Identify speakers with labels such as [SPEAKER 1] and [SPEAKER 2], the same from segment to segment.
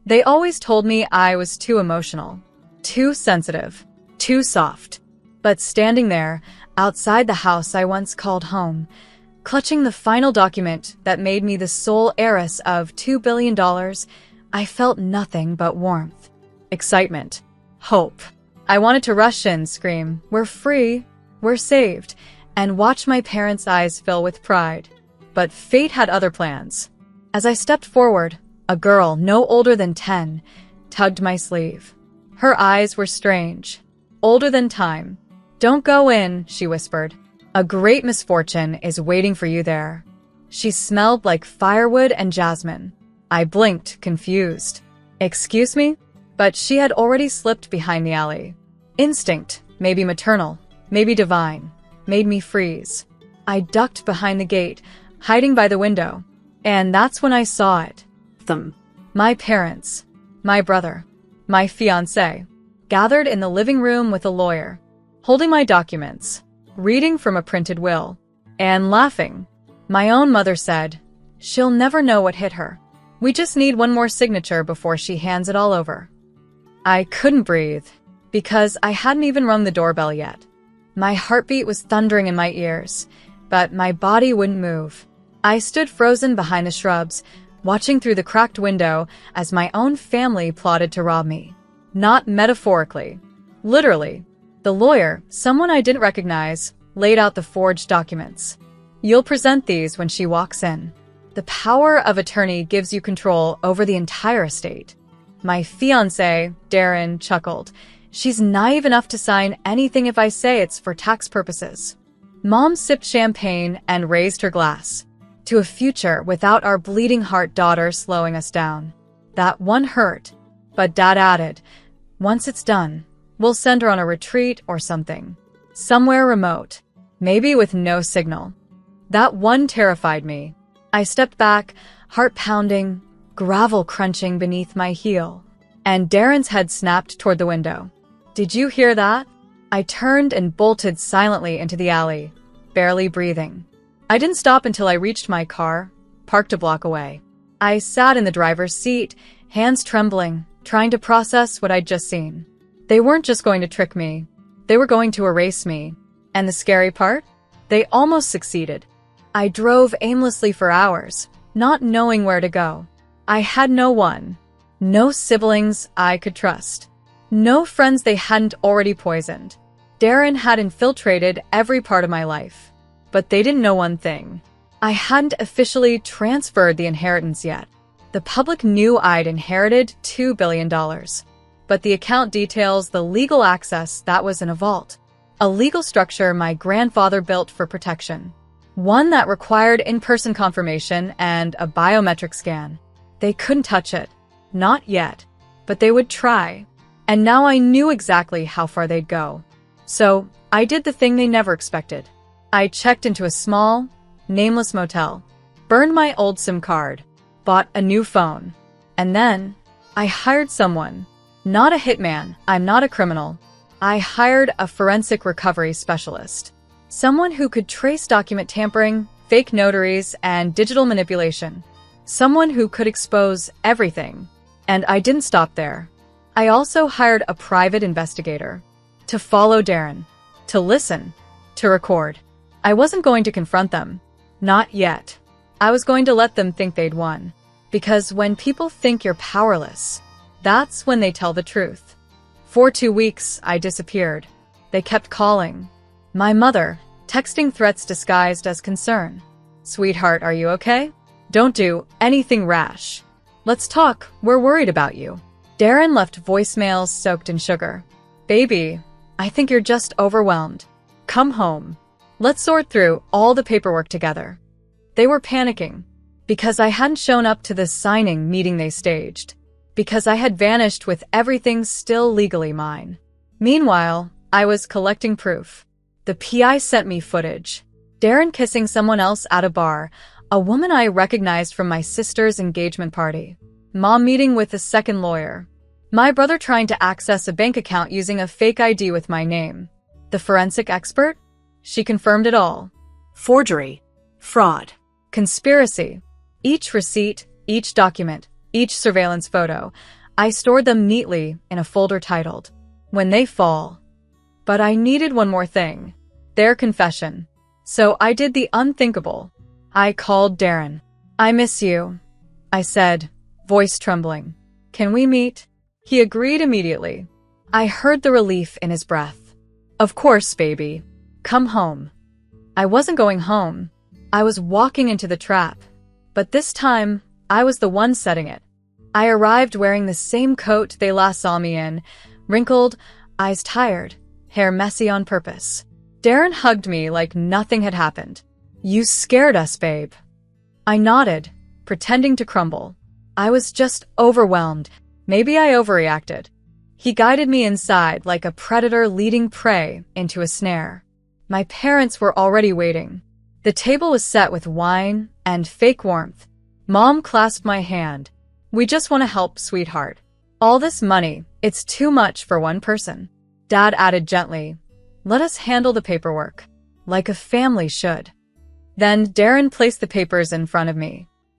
[SPEAKER 1] They always told me I was too emotional, too sensitive, too soft. But standing there, outside the house I once called home, clutching the final document that made me the sole heiress of $2 billion, I felt nothing but warmth, excitement, hope. I wanted to rush in, scream, "We're free, we're saved," and watch my parents' eyes fill with pride. But fate had other plans. As I stepped forward, a girl no older than 10 tugged my sleeve. Her eyes were strange, older than time. "Don't go in," she whispered. "A great misfortune is waiting for you there." She smelled like firewood and jasmine. I blinked, confused. "Excuse me?" But she had already slipped behind the alley. Instinct, maybe maternal, maybe divine, made me freeze. I ducked behind the gate, hiding by the window. And that's when I saw it. Them. My parents, my brother, my fiancé, gathered in the living room with a lawyer, holding my documents, reading from a printed will, and laughing. My own mother said, "She'll never know what hit her. We just need one more signature before she hands it all over." I couldn't breathe, because I hadn't even rung the doorbell yet. My heartbeat was thundering in my ears, but my body wouldn't move. I stood frozen behind the shrubs, watching through the cracked window as my own family plotted to rob me. Not metaphorically. Literally. The lawyer, someone I didn't recognize, laid out the forged documents. "You'll present these when she walks in. The power of attorney gives you control over the entire estate." My fiancé, Darren, chuckled. "She's naive enough to sign anything if I say it's for tax purposes." Mom sipped champagne and raised her glass. To a future without our bleeding heart daughter slowing us down. That one hurt. But Dad added, "Once it's done, we'll send her on a retreat or something. Somewhere remote. Maybe with no signal." That one terrified me. I stepped back, heart pounding, gravel crunching beneath my heel. And Darren's head snapped toward the window. "Did you hear that?" I turned and bolted silently into the alley, barely breathing. I didn't stop until I reached my car, parked a block away. I sat in the driver's seat, hands trembling, trying to process what I'd just seen. They weren't just going to trick me. They were going to erase me. And the scary part? They almost succeeded. I drove aimlessly for hours, not knowing where to go. I had no one. No siblings I could trust. No friends they hadn't already poisoned. Darren had infiltrated every part of my life. But they didn't know one thing. I hadn't officially transferred the inheritance yet. The public knew I'd inherited $2 billion. But the account details the legal access that was in a vault. A legal structure my grandfather built for protection. One that required in-person confirmation and a biometric scan. They couldn't touch it. Not yet. But they would try. And now I knew exactly how far they'd go. So, I did the thing they never expected. I checked into a small, nameless motel, burned my old SIM card, bought a new phone, and then I hired someone. Not a hitman, I'm not a criminal. I hired a forensic recovery specialist. Someone who could trace document tampering, fake notaries, and digital manipulation. Someone who could expose everything. And I didn't stop there. I also hired a private investigator. To follow Darren. To listen. To record. I wasn't going to confront them. Not yet. I was going to let them think they'd won. Because when people think you're powerless, that's when they tell the truth. For 2 weeks, I disappeared. They kept calling. My mother, texting threats disguised as concern. "Sweetheart, are you okay? Don't do anything rash. Let's talk, we're worried about you." Darren left voicemails soaked in sugar. "Baby, I think you're just overwhelmed. Come home. Let's sort through all the paperwork together." They were panicking. Because I hadn't shown up to the signing meeting they staged. Because I had vanished with everything still legally mine. Meanwhile, I was collecting proof. The PI sent me footage. Darren kissing someone else at a bar, a woman I recognized from my sister's engagement party. Mom meeting with a second lawyer. My brother trying to access a bank account using a fake ID with my name. The forensic expert? She confirmed it all. Forgery. Fraud. Conspiracy. Each receipt, each document, each surveillance photo. I stored them neatly in a folder titled, "When They Fall." But I needed one more thing. Their confession. So I did the unthinkable. I called Darren. "I miss you," I said, voice trembling. "Can we meet?" He agreed immediately. I heard the relief in his breath. "Of course, baby. Come home." I wasn't going home. I was walking into the trap. But this time, I was the one setting it. I arrived wearing the same coat they last saw me in, wrinkled, eyes tired, hair messy on purpose. Darren hugged me like nothing had happened. "You scared us, babe." I nodded, pretending to crumble. I was just overwhelmed. Maybe I overreacted. He guided me inside like a predator leading prey into a snare. My parents were already waiting. The table was set with wine and fake warmth. Mom clasped my hand. "We just want to help, sweetheart. All this money, it's too much for one person." Dad added gently, "Let us handle the paperwork, like a family should." Then Darren placed the papers in front of me.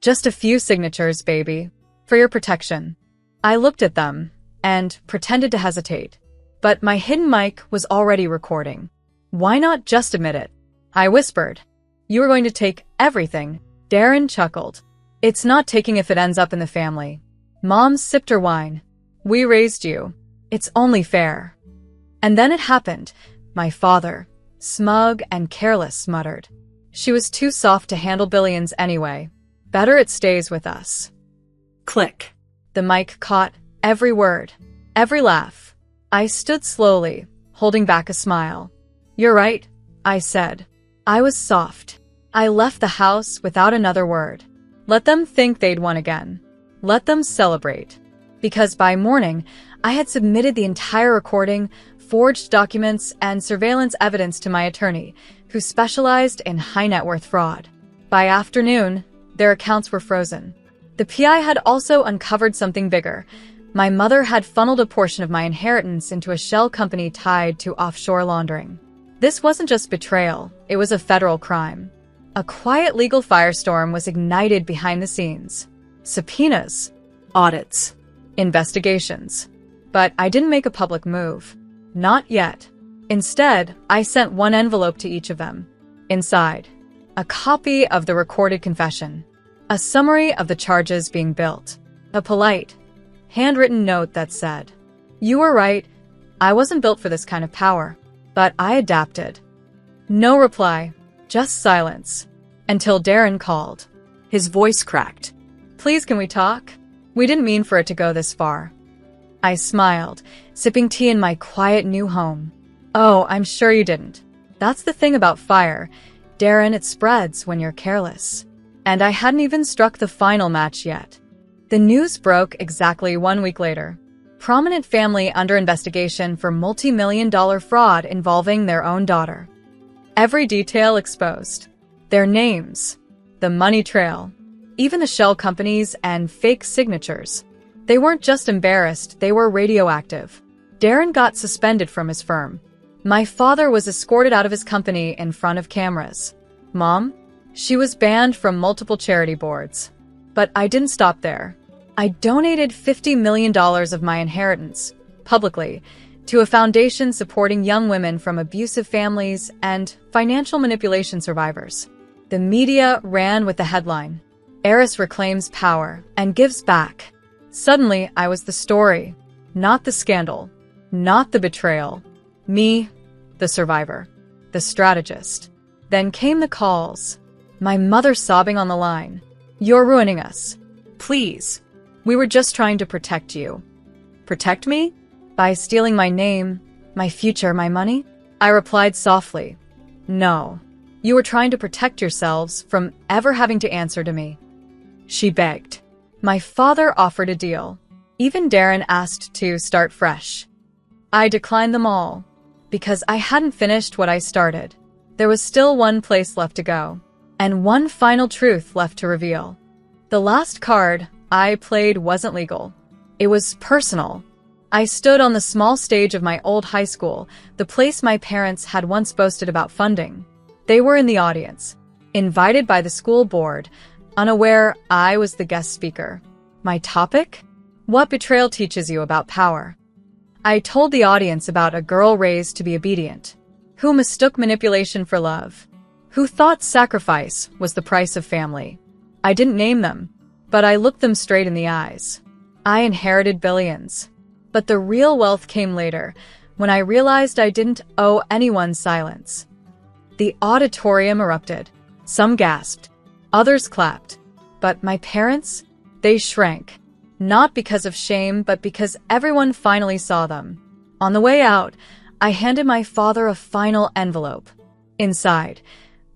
[SPEAKER 1] "Just a few signatures, baby, for your protection." I looked at them and pretended to hesitate. But my hidden mic was already recording. "Why not just admit it?" I whispered. "You are going to take everything." Darren chuckled. "It's not taking if it ends up in the family." Mom sipped her wine. "We raised you. It's only fair." And then it happened. My father, smug and careless, muttered, "She was too soft to handle billions anyway. Better it stays with us." Click. The mic caught every word, every laugh. I stood slowly, holding back a smile. "You're right," I said. I was soft. I left the house without another word. Let them think they'd won again. Let them celebrate. Because by morning, I had submitted the entire recording, forged documents, and surveillance evidence to my attorney, who specialized in high-net-worth fraud. By afternoon, their accounts were frozen. The PI had also uncovered something bigger. My mother had funneled a portion of my inheritance into a shell company tied to offshore laundering. This wasn't just betrayal, it was a federal crime. A quiet legal firestorm was ignited behind the scenes. Subpoenas, audits, investigations. But I didn't make a public move. Not yet. Instead, I sent one envelope to each of them. Inside, a copy of the recorded confession, a summary of the charges being built, a polite, handwritten note that said, "You were right, I wasn't built for this kind of power, but I adapted." No reply, just silence, until Darren called. His voice cracked. "Please, can we talk? We didn't mean for it to go this far." I smiled, sipping tea in my quiet new home. "Oh, I'm sure you didn't. That's the thing about fire, Darren, it spreads when you're careless." And I hadn't even struck the final match yet. The news broke exactly 1 week later. Prominent family under investigation for multi-million-dollar fraud involving their own daughter. Every detail exposed. Their names, the money trail, even the shell companies and fake signatures. They weren't just embarrassed, they were radioactive. Darren got suspended from his firm. My father was escorted out of his company in front of cameras. Mom? She was banned from multiple charity boards. But I didn't stop there. I donated $50 million of my inheritance, publicly, to a foundation supporting young women from abusive families and financial manipulation survivors. The media ran with the headline, "Heiress reclaims power and gives back." Suddenly, I was the story, not the scandal, not the betrayal. Me, the survivor, the strategist. Then came the calls. My mother sobbing on the line. "You're ruining us. Please. We were just trying to protect you." Protect me? By stealing my name, my future, my money? I replied softly, "No. You were trying to protect yourselves from ever having to answer to me." She begged. My father offered a deal. Even Darren asked to start fresh. I declined them all, because I hadn't finished what I started. There was still one place left to go, and one final truth left to reveal. The last card I played wasn't legal. It was personal. I stood on the small stage of my old high school, the place my parents had once boasted about funding. They were in the audience, invited by the school board, unaware I was the guest speaker. My topic? What betrayal teaches you about power. I told the audience about a girl raised to be obedient, who mistook manipulation for love, who thought sacrifice was the price of family. I didn't name them, but I looked them straight in the eyes. I inherited billions, but the real wealth came later, when I realized I didn't owe anyone silence. The auditorium erupted. Some gasped, others clapped. But my parents? They shrank. Not because of shame, but because everyone finally saw them. On the way out, I handed my father a final envelope. Inside,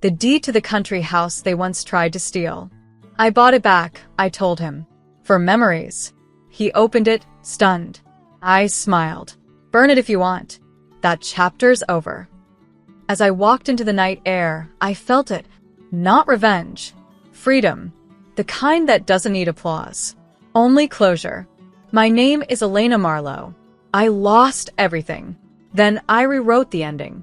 [SPEAKER 1] the deed to the country house they once tried to steal. I bought it back, I told him. For memories. He opened it, stunned. I smiled. Burn it if you want. That chapter's over. As I walked into the night air, I felt it. Not revenge. Freedom. The kind that doesn't need applause. Only closure. My name is Elena Marlowe. I lost everything. Then I rewrote the ending.